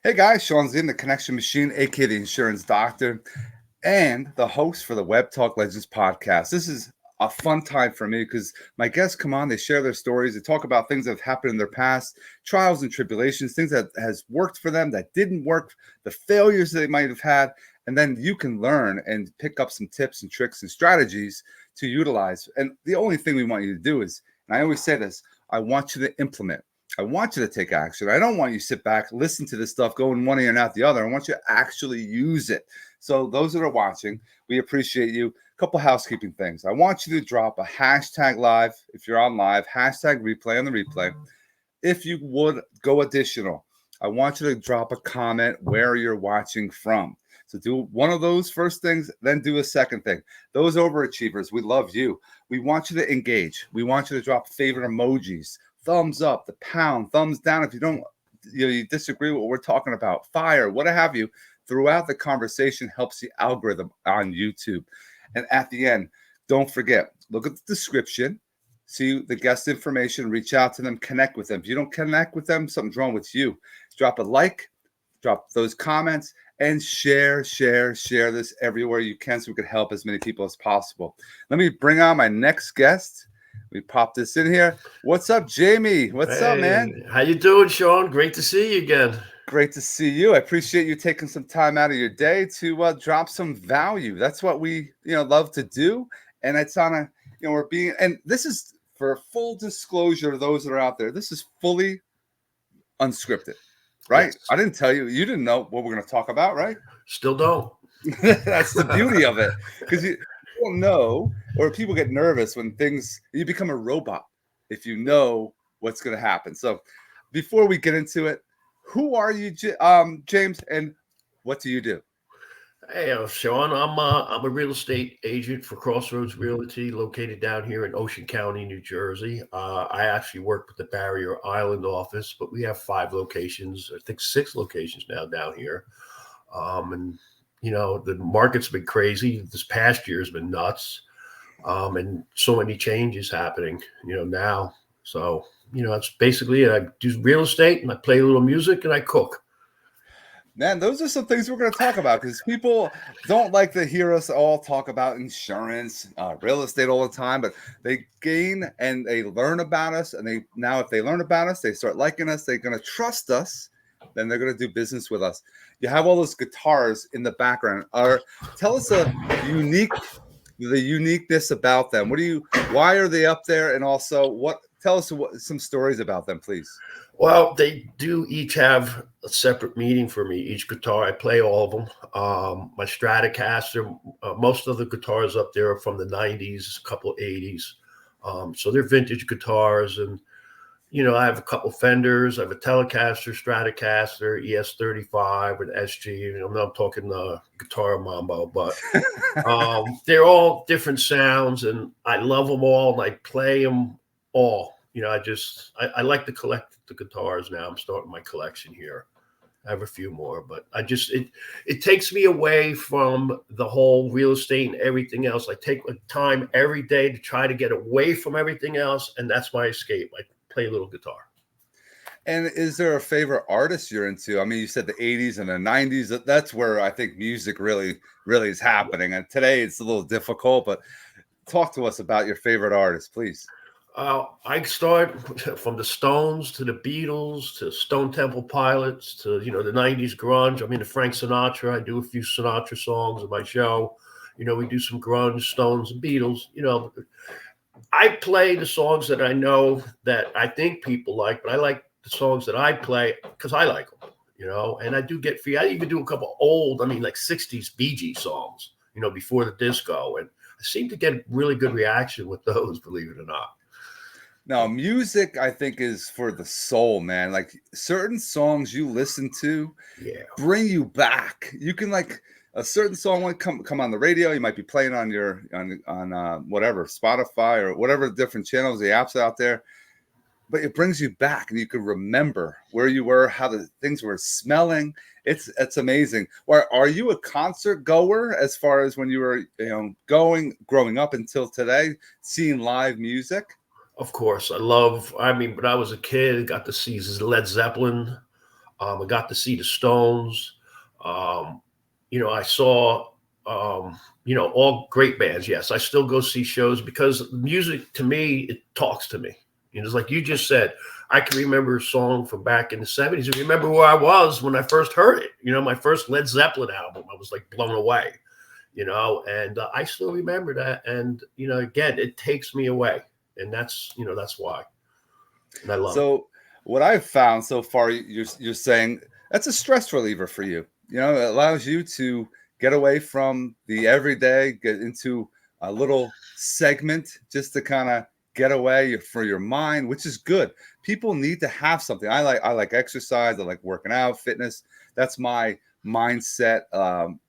Hey guys, Shawn Ziem, the Connection Machine, aka the Insurance Doctor, and the host for the Webtalk Legends Podcast. This is a fun time for me because my guests come on, they share their stories, they talk about things that have happened in their past, trials and tribulations, things that has worked for them, that didn't work, the failures they might have had, and then you can learn and pick up some tips and tricks and strategies to utilize. And the only thing we want you to do is, and I always say this, I want you to implement. I want you to take action. I don't want you to sit back, listen to this stuff, go in one ear and out the other. I want you to actually use it. So those that are watching, we appreciate you. A couple housekeeping things. I want you to drop a hashtag live if you're on live, hashtag replay on the replay. If you would go additional, I want you to drop a comment where you're watching from. So do one of those first things, then do a second thing. Those overachievers, we love you. We want you to engage. We want you to drop favorite emojis. Thumbs up, the pound, thumbs down. If you don't, you disagree with what we're talking about, fire, what have you, throughout the conversation helps the algorithm on YouTube. And at the end, don't forget, look at the description, see the guest information, reach out to them, connect with them. If you don't connect with them, something's wrong with you. Drop a like, drop those comments, and share this everywhere you can so we can help as many people as possible. Let me bring on my next guest. We pop this in here. What's up, Jamie? What's up, man? How you doing, Shawn? Great to see you again. Great to see you. I appreciate you taking some time out of your day to drop some value. That's what we, love to do. And it's on a, we're being, and this is for full disclosure to those that are out there. This is fully unscripted, right? Yes. I didn't tell you. You didn't know what we're going to talk about, right? Still don't. That's the beauty of it, because you don't know, or people get nervous when you become a robot if you know what's going to happen. So before we get into it, who are you, James, and what do you do? Hey, Shawn, I'm a real estate agent for Crossroads Realty, located down here in Ocean County, New Jersey. I actually work with the Barrier Island office, but we have 5 locations, I think 6 locations now down here. And the market's been crazy. This past year has been nuts. And so many changes happening, now. So, that's basically it. I do real estate and I play a little music and I cook. Man, those are some things we're going to talk about because people don't like to hear us all talk about insurance, real estate all the time, but they gain and they learn about us. And if they learn about us, they start liking us, they're going to trust us, then they're going to do business with us. You have all those guitars in the background. Tell us the uniqueness about them. Why are they up there? And also tell us some stories about them, please. Well, they do each have a separate meaning for me. Each guitar, I play all of them. My Stratocaster, most of the guitars up there are from the 90s, a couple 80s. So they're vintage guitars. And, I have a couple Fenders. I have a Telecaster, Stratocaster, ES35, and SG. I'm talking Guitar Mambo, but they're all different sounds, and I love them all, and I play them all. I like to collect the guitars now. I'm starting my collection here. I have a few more, but it takes me away from the whole real estate and everything else. I take my time every day to try to get away from everything else, and that's my escape. I play a little guitar. And is there a favorite artist you're into? I mean, you said the 80s and the 90s. That's where I think music really, really is happening. And today it's a little difficult, but talk to us about your favorite artist, please. I start from the Stones to the Beatles to Stone Temple Pilots to, the 90s grunge. I'm into Frank Sinatra. I do a few Sinatra songs in my show. We do some grunge, Stones, and Beatles. I play the songs that I know that I think people like, but I like the songs that I play because I like them, and I do get free. I even do a couple old, like 60s Bee Gees songs, before the disco. And I seem to get really good reaction with those, believe it or not. No, music, I think, is for the soul, man. Like certain songs you listen to bring you back. You can a certain song will come on the radio. You might be playing on whatever, Spotify or whatever different channels, the apps out there. But it brings you back and you can remember where you were, how the things were smelling. It's amazing. Are you a concert goer as far as when you were growing up until today, seeing live music? Of course. When I was a kid, I got to see Led Zeppelin. I got to see the Stones. I saw, all great bands. Yes, I still go see shows because music to me, it talks to me. It's like you just said, I can remember a song from back in the 70s. I remember where I was when I first heard it. My first Led Zeppelin album, I was like blown away, and I still remember that. And, again, it takes me away. And that's why. And I love it. So what I've found so far, you're saying that's a stress reliever for you. It allows you to get away from the everyday, get into a little segment just to kind of get away for your mind, which is good. People need to have something. I like exercise. I like working out, fitness. That's my mindset,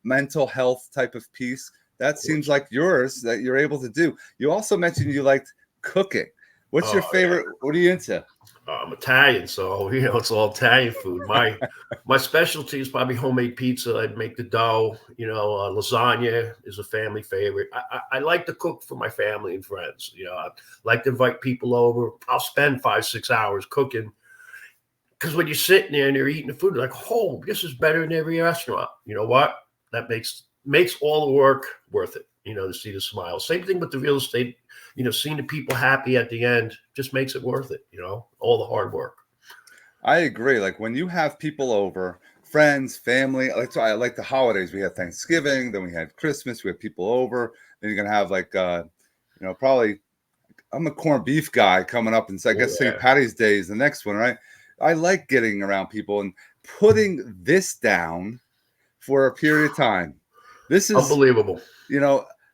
mental health type of piece. That seems like yours that you're able to do. You also mentioned you liked cooking. What's your favorite? Yeah. What are you into? I'm Italian, so it's all Italian food. My specialty is probably homemade pizza. I'd make the dough. Lasagna is a family favorite. I like to cook for my family and friends. I like to invite people over. I'll spend 5-6 hours cooking because when you're sitting there and you're eating the food, you're like, oh, this is better than every restaurant. You know what? That makes all the work worth it. To see the smile. Same thing with the real estate. Seeing the people happy at the end just makes it worth it, all the hard work. I agree. Like when you have people over, friends, family, I like the holidays. We had Thanksgiving, then we had Christmas, we had people over. Then you're going to have probably I'm a corned beef guy coming up. And so I guess St. Patty's Day is the next one, right? I like getting around people and putting this down for a period of time. This is unbelievable.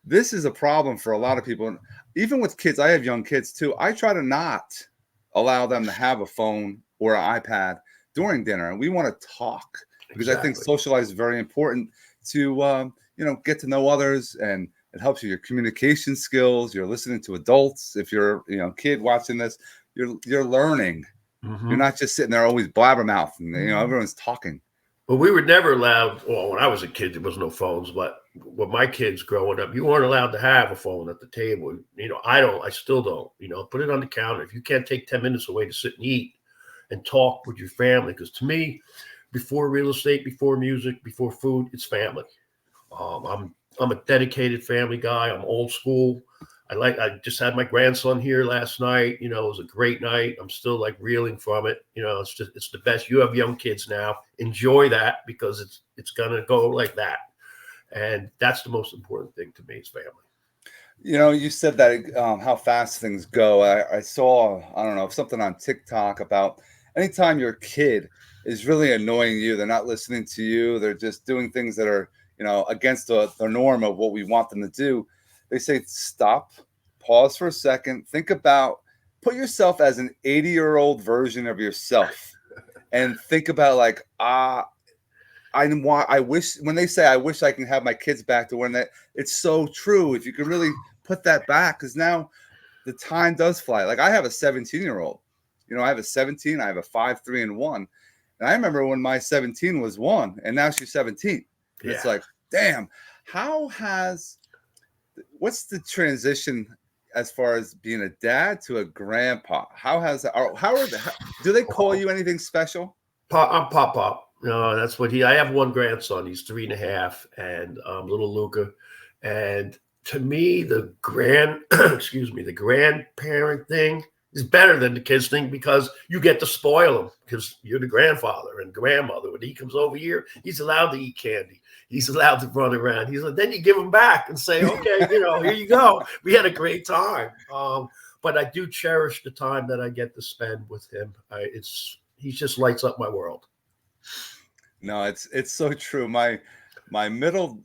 This is a problem for a lot of people. And even with kids, I have young kids too. I try to not allow them to have a phone or an iPad during dinner. And we want to talk because I think socialize is very important to, get to know others. And it helps you, your communication skills. You're listening to adults. If you're, kid watching this, you're learning. Mm-hmm. You're not just sitting there always blabbermouth and, everyone's talking. Well, we were never allowed. Well, when I was a kid, there was no phones. But with my kids growing up, you weren't allowed to have a phone at the table. I still don't. Put it on the counter. If you can't take 10 minutes away to sit and eat and talk with your family, because to me, before real estate, before music, before food, it's family. I'm a dedicated family guy. I'm old school. I just had my grandson here last night. It was a great night. I'm still reeling from it. It's the best. You have young kids now. Enjoy that because it's gonna go like that, and that's the most important thing to me is family. You said that how fast things go. I saw something on TikTok about anytime your kid is really annoying you, they're not listening to you, they're just doing things that are against the norm of what we want them to do. They say, stop, pause for a second, put yourself as an 80-year-old version of yourself and think about I wish, when they say, I wish I can have my kids back to when it's so true. If you could really put that back, because now the time does fly. Like I have a 17-year-old, I have a 17, I have a 5, 3, and 1. And I remember when my 17 was 1 and now she's 17. Yeah. It's like, damn, what's the transition as far as being a dad to a grandpa? Do they call you anything special? I'm Pop. That's what I have one grandson. He's 3.5 and little Luca. And to me, the grandparent thing is better than the kids thing because you get to spoil him because you're the grandfather and grandmother. When he comes over here, he's allowed to eat candy. He's allowed to run around. Then you give him back and say, okay, here you go. We had a great time. But I do cherish the time that I get to spend with him. He just lights up my world. No, it's so true. My middle,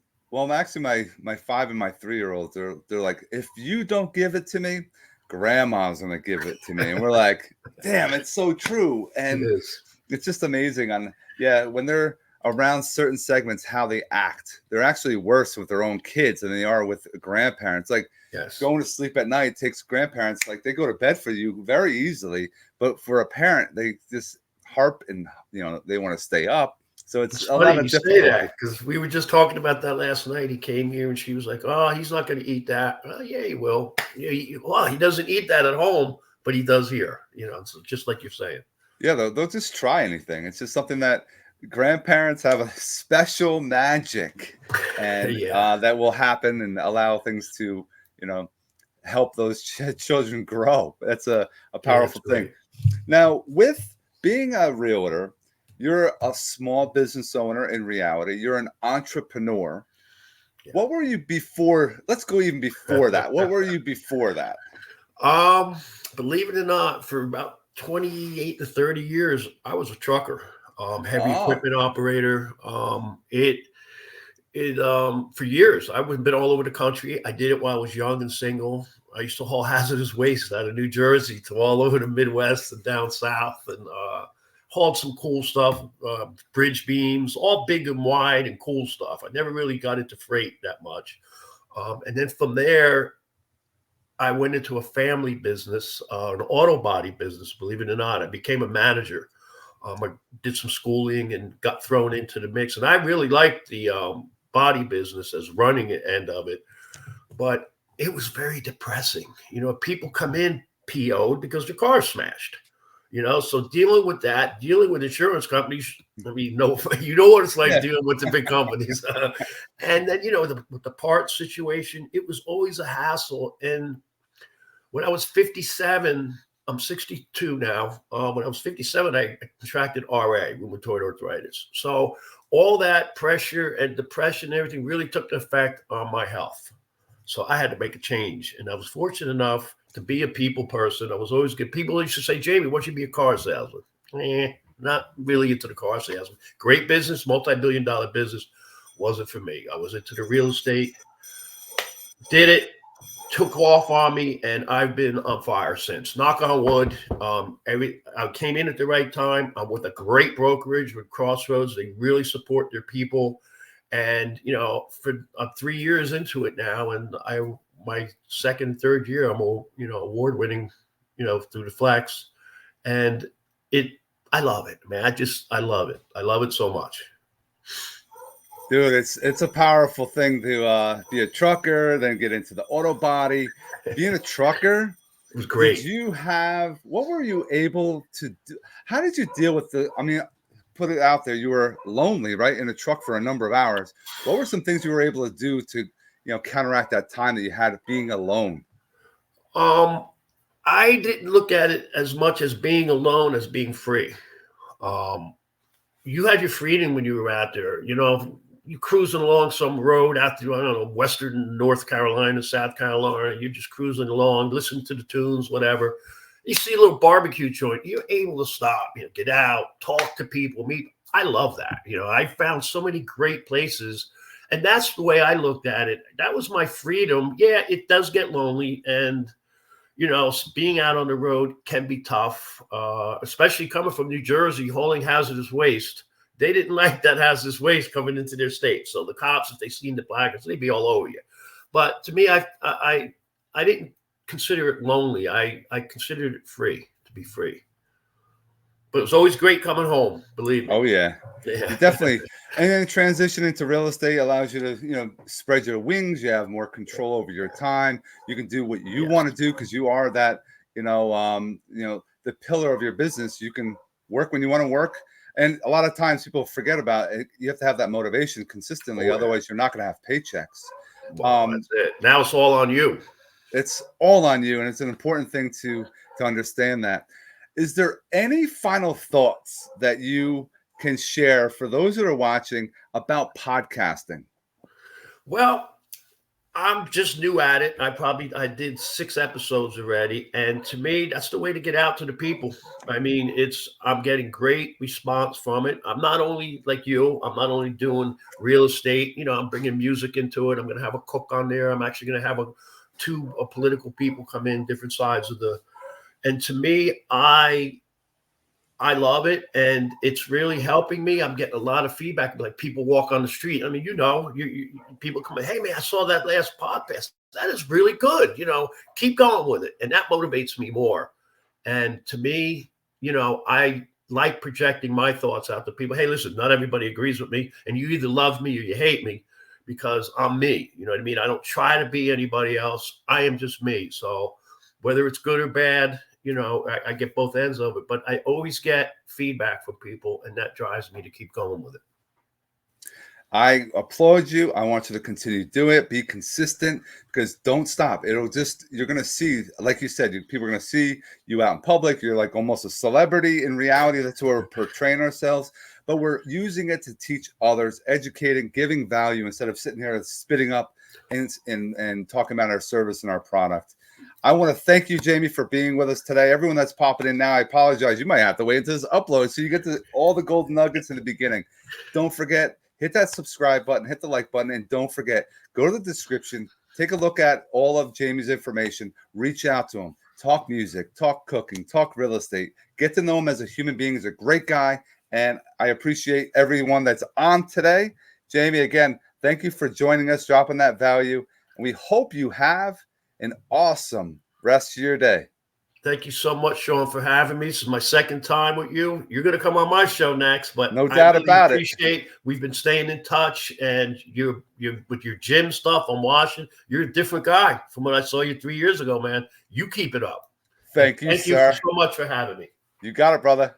actually my 5 and my 3-year-olds, they're like, if you don't give it to me, grandma's gonna give it to me. And we're like, damn, it's so true. And it's just amazing when they're around certain segments, how they act. They're actually worse with their own kids than they are with grandparents. Going to sleep at night takes grandparents, they go to bed for you very easily. But for a parent, they just harp and, they want to stay up. So it's a lot of say that because we were just talking about that last night. He came here and she was like, oh, he's not going to eat that. Yeah, he will. He doesn't eat that at home, but he does here, so just like you're saying. Yeah, they'll just try anything. It's just something that grandparents have a special magic, and Yeah, that will happen and allow things to, you know, help those children grow. That's a yeah, that's powerful thing. right. Now, with being a realtor, you're a small business owner in reality. You're an entrepreneur. What were you before? Let's go even before that. What were you before that? Um, Believe it or not, for about 28 to 30 years, I was a trucker, heavy Oh, equipment operator. For years, I've been all over the country. I did it while I was young and single. I used to haul hazardous waste out of New Jersey to all over the Midwest and down south, and hauled some cool stuff, bridge beams, all big and wide and cool stuff. I never really got into freight that much. And then from there, I went into a family business, an auto body business, believe it or not. I became a manager. I did some schooling and got thrown into the mix. And I really liked the body business as running end of it. But it was very depressing. People come in PO'd because their car smashed. So dealing with that, dealing with insurance companies, I mean, no, you know what it's like yeah. dealing with the big companies. And then, with the parts situation, it was always a hassle. And when I was 57, I'm 62 now. When I was 57, I contracted RA, rheumatoid arthritis. So all that pressure and depression and everything really took an effect on my health. So I had to make a change. And I was fortunate enough to be a people person. I was always good. People used to say, Jamie, why don't you be a car salesman? Not really into the car salesman. Great business, multi-billion-dollar business. Wasn't for me. I was into the real estate, did it, took off on me, and I've been on fire since. Knock on wood. I came in at the right time. I'm with a great brokerage with Crossroads. They really support their people, and I'm 3 years into it now, and my second, third year, I'm award winning, through the flex, and it. I love it, man. I love it. I love it so much. Dude, it's a powerful thing to be a trucker, then get into the auto body. Being a trucker, It was did great. you have what were you able to do? How did you deal with I mean, put it out there, you were lonely, right? In a truck for a number of hours. What were some things you were able to do to, counteract that time that you had being alone? Um, I didn't look at it as much as being alone as being free. Um, you had your freedom when you were out there. You cruising along some road out through, I don't know, Western North Carolina, South Carolina. You're just cruising along, listening to the tunes, whatever. You see a little barbecue joint. You're able to stop, get out, talk to people, meet. I love that. I found so many great places. And that's the way I looked at it. That was my freedom. Yeah, it does get lonely. And being out on the road can be tough, especially coming from New Jersey, hauling hazardous waste. They didn't like that hazardous waste coming into their state. So the cops, if they seen the placards, they'd be all over you. But to me, I didn't consider it lonely. I considered it free, to be free. But it was always great coming home, believe me. Oh yeah. Yeah. You definitely, and then transition into real estate allows you to, spread your wings. You have more control over your time. You can do what you Yeah. want to do because you are that, the pillar of your business. You can work when you want to work. And a lot of times people forget about it. You have to have that motivation consistently. Oh, yeah. Otherwise, you're not going to have paychecks. Well, Um, that's it. Now it's all on you. it's all on you. And it's an important thing to understand that. Is there any final thoughts that you can share for those that are watching about podcasting? Well, I'm just new at it. I did 6 episodes already, and to me, that's the way to get out to the people. I mean, I'm getting great response from it. I'm not only like you. I'm not only doing real estate. I'm bringing music into it. I'm going to have a cook on there. I'm actually going to have two political people come in, different sides of the. And to me, I love it, and it's really helping me. I'm getting a lot of feedback. Like people walk on the street. I mean, people come in. Hey, man, I saw that last podcast. That is really good. Keep going with it, and that motivates me more. And to me, I like projecting my thoughts out to people. Hey, listen, not everybody agrees with me, and you either love me or you hate me because I'm me. You know what I mean? I don't try to be anybody else. I am just me. So whether it's good or bad, I get both ends of it, but I always get feedback from people, and that drives me to keep going with it. I applaud you. I want you to continue to do it. Be consistent, because don't stop. You're going to see, like you said, people are going to see you out in public. You're like almost a celebrity in reality. That's what we're portraying ourselves. But we're using it to teach others, educating, giving value, instead of sitting here and spitting up and talking about our service and our product. I want to thank you, Jamie, for being with us today. Everyone that's popping in now, I apologize. You might have to wait until this upload so you get to all the golden nuggets in the beginning. Don't forget, hit that subscribe button, hit the like button, and don't forget, go to the description, take a look at all of Jamie's information, reach out to him, talk music, talk cooking, talk real estate, get to know him as a human being. He's a great guy, and I appreciate everyone that's on today. Jamie, again, thank you for joining us, dropping that value, and we hope you have an awesome rest of your day. Thank you so much, Shawn, for having me. This is my second time with you. You're going to come on my show next, but no doubt about it. Appreciate we've been staying in touch, and you're with your gym stuff. I'm watching. You're a different guy from when I saw you 3 years ago, man. You keep it up. Thank you, sir. Thank you so much for having me. You got it, brother.